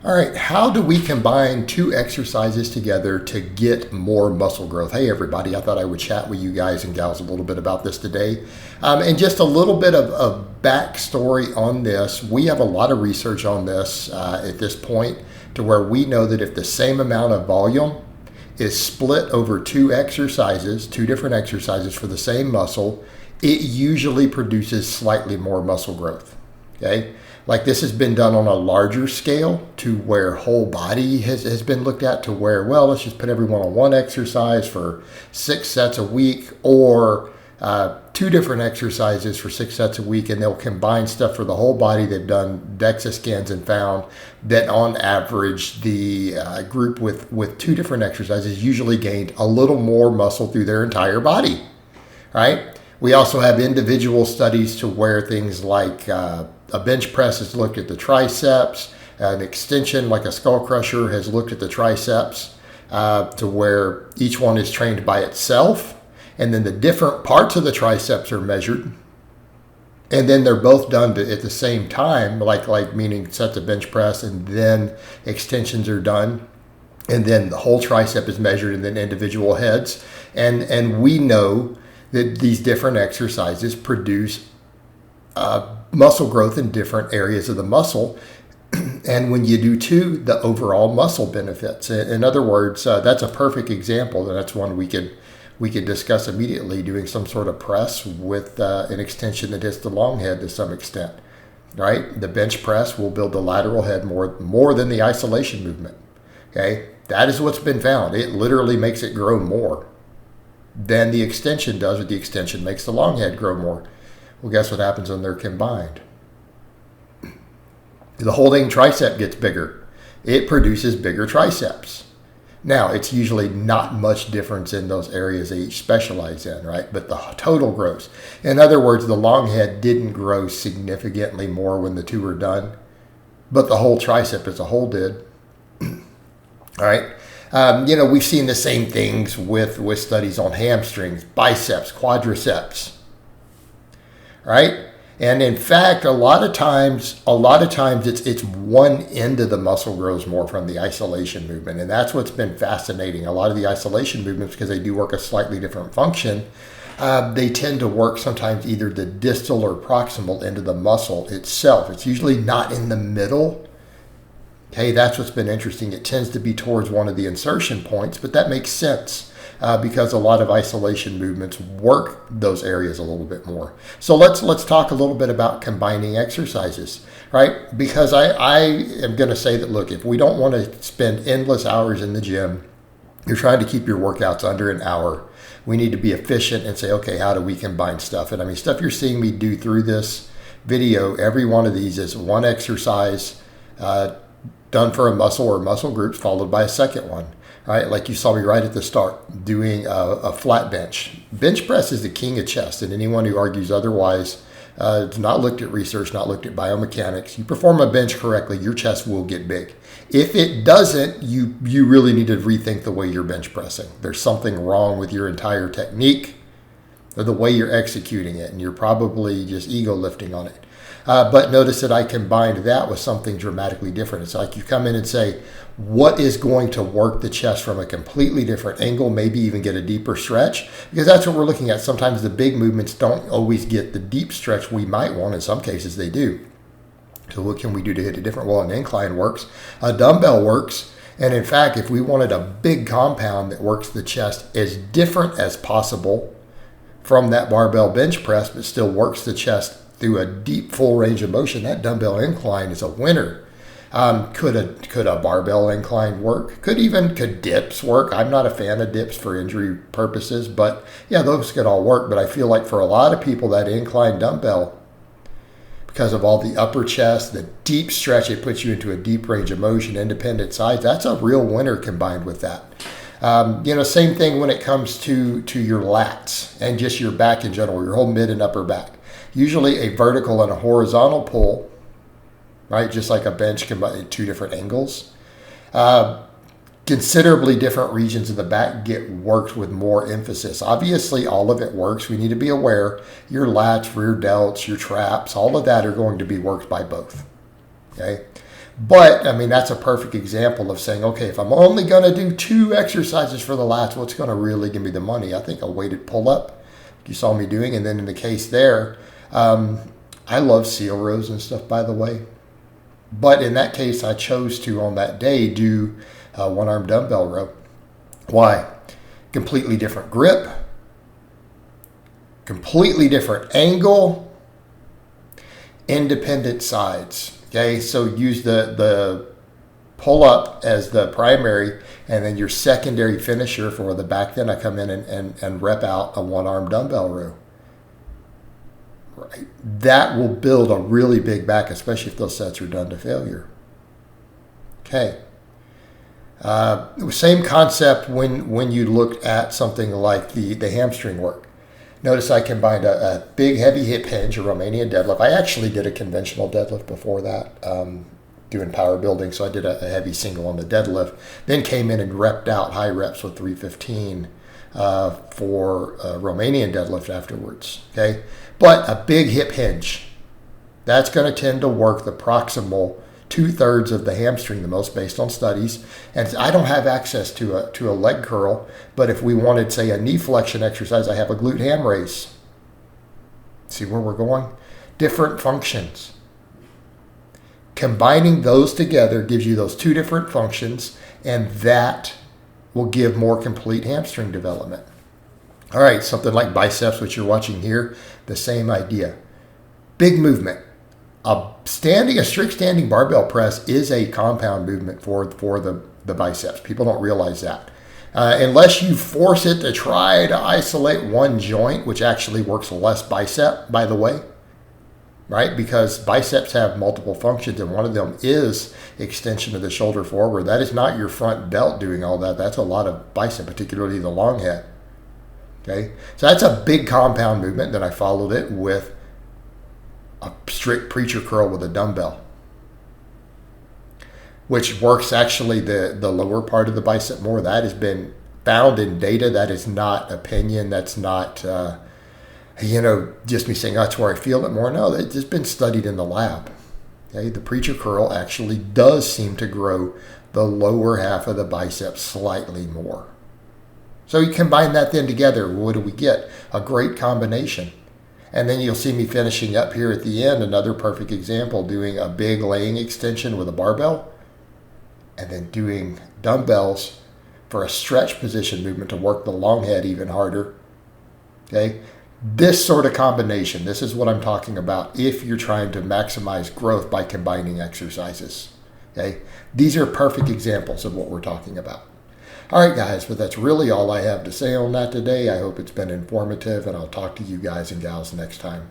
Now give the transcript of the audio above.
All right, how do we combine two exercises together to get more muscle growth? Hey, everybody, I thought I would chat with you guys and gals a little bit about this today. And just a little bit of backstory on this. We have a lot of research on this at this point to where we know that if the same amount of volume is split over two different exercises for the same muscle, it usually produces slightly more muscle growth. Okay, like this has been done on a larger scale to where whole body has been looked at to where, well, let's just put everyone on one exercise for 6 sets a week, or two different exercises for 6 sets a week, and they'll combine stuff for the whole body. They've done DEXA scans and found that on average, the group with two different exercises usually gained a little more muscle through their entire body, right? We also have individual studies to where things like a bench press has looked at the triceps, an extension like a skull crusher has looked at the triceps, to where each one is trained by itself, and then the different parts of the triceps are measured, and then they're both done at the same time, like meaning sets of bench press, and then extensions are done, and then the whole tricep is measured, and then individual heads, and we know that these different exercises produce muscle growth in different areas of the muscle. And when you do two, the overall muscle benefits. In other words, that's a perfect example, and that's one we could discuss immediately, doing some sort of press with an extension that hits the long head to some extent, right? The bench press will build the lateral head more than the isolation movement, okay? That is what's been found. It literally makes it grow more than the extension does, or the extension makes the long head grow more. Well, guess what happens when they're combined? The holding tricep gets bigger. It produces bigger triceps. Now, it's usually not much difference in those areas they each specialize in, right? But the total grows. In other words, the long head didn't grow significantly more when the two were done, but the whole tricep as a whole did. All right. We've seen the same things with studies on hamstrings, biceps, quadriceps, right? And in fact, a lot of times it's one end of the muscle grows more from the isolation movement. And that's what's been fascinating. A lot of the isolation movements, because they do work a slightly different function, they tend to work sometimes either the distal or proximal end of the muscle itself. It's usually not in the middle. Okay, that's what's been interesting. It tends to be towards one of the insertion points, but that makes sense. Because a lot of isolation movements work those areas a little bit more. So let's talk a little bit about combining exercises, right? Because I am going to say that, look, if we don't want to spend endless hours in the gym, you're trying to keep your workouts under an hour, we need to be efficient and say, okay, how do we combine stuff? And I mean, stuff you're seeing me do through this video, every one of these is one exercise done for a muscle or muscle groups followed by a second one. Right, like you saw me right at the start, doing a flat bench. Bench press is the king of chest, and anyone who argues otherwise has not looked at research, not looked at biomechanics. You perform a bench correctly, your chest will get big. If it doesn't, you really need to rethink the way you're bench pressing. There's something wrong with your entire technique or the way you're executing it, and you're probably just ego lifting on it. But notice that I combined that with something dramatically different. It's like you come in and say, what is going to work the chest from a completely different angle, maybe even get a deeper stretch? Because that's what we're looking at. Sometimes the big movements don't always get the deep stretch we might want. In some cases, they do. So what can we do to hit it different? Well, an incline works. A dumbbell works. And in fact, if we wanted a big compound that works the chest as different as possible from that barbell bench press, but still works the chest through a deep full range of motion, that dumbbell incline is a winner. Could a barbell incline work? Could dips work? I'm not a fan of dips for injury purposes, but yeah, those could all work. But I feel like for a lot of people, that incline dumbbell, because of all the upper chest, the deep stretch, it puts you into a deep range of motion, independent sides. That's a real winner combined with that. Same thing when it comes to your lats and just your back in general, your whole mid and upper back. Usually a vertical and a horizontal pull, right? Just like a bench combined two different angles. Considerably different regions of the back get worked with more emphasis. Obviously, all of it works. We need to be aware your lats, rear delts, your traps, all of that are going to be worked by both. Okay. But, I mean, that's a perfect example of saying, okay, if I'm only going to do 2 exercises for the lats, what's going to really give me the money? I think a weighted pull-up, you saw me doing. And then in the case there, I love seal rows and stuff, by the way. But in that case, I chose to, on that day, do a one-arm dumbbell row. Why? Completely different grip, completely different angle, independent sides. Okay, so use the pull-up as the primary, and then your secondary finisher for the back. Then I come in and rep out a one-arm dumbbell row. Right, that will build a really big back, especially if those sets are done to failure. Okay. Same concept when you look at something like the hamstring work. Notice I combined a big heavy hip hinge, a Romanian deadlift. I actually did a conventional deadlift before that, doing power building. So I did a heavy single on the deadlift. Then came in and repped out high reps with 315 for a Romanian deadlift afterwards. Okay, but a big hip hinge, that's going to tend to work the proximal 2/3 of the hamstring the most, based on studies. And I don't have access to a leg curl, but if we wanted, say, a knee flexion exercise, I have a glute ham raise. See where we're going? Different functions. Combining those together gives you those 2 different functions, and that will give more complete hamstring development. All right, something like biceps, which you're watching here, the same idea. Big movement. A strict standing barbell press is a compound movement for the biceps. People don't realize that. Unless you force it to try to isolate one joint, which actually works less bicep, by the way, right? Because biceps have multiple functions, and one of them is extension of the shoulder forward. That is not your front delt doing all that. That's a lot of bicep, particularly the long head. Okay, so that's a big compound movement. Then I followed it with a strict preacher curl with a dumbbell, which works actually the lower part of the bicep more. That has been found in data. That is not opinion. That's not, just me saying, oh, that's where I feel it more. No, it's been studied in the lab. Okay, the preacher curl actually does seem to grow the lower half of the bicep slightly more. So you combine that then together, what do we get? A great combination. And then you'll see me finishing up here at the end, another perfect example, doing a big laying extension with a barbell, and then doing dumbbells for a stretch position movement to work the long head even harder. Okay, this sort of combination, this is what I'm talking about if you're trying to maximize growth by combining exercises. Okay, these are perfect examples of what we're talking about. All right, guys, but that's really all I have to say on that today. I hope it's been informative, and I'll talk to you guys and gals next time.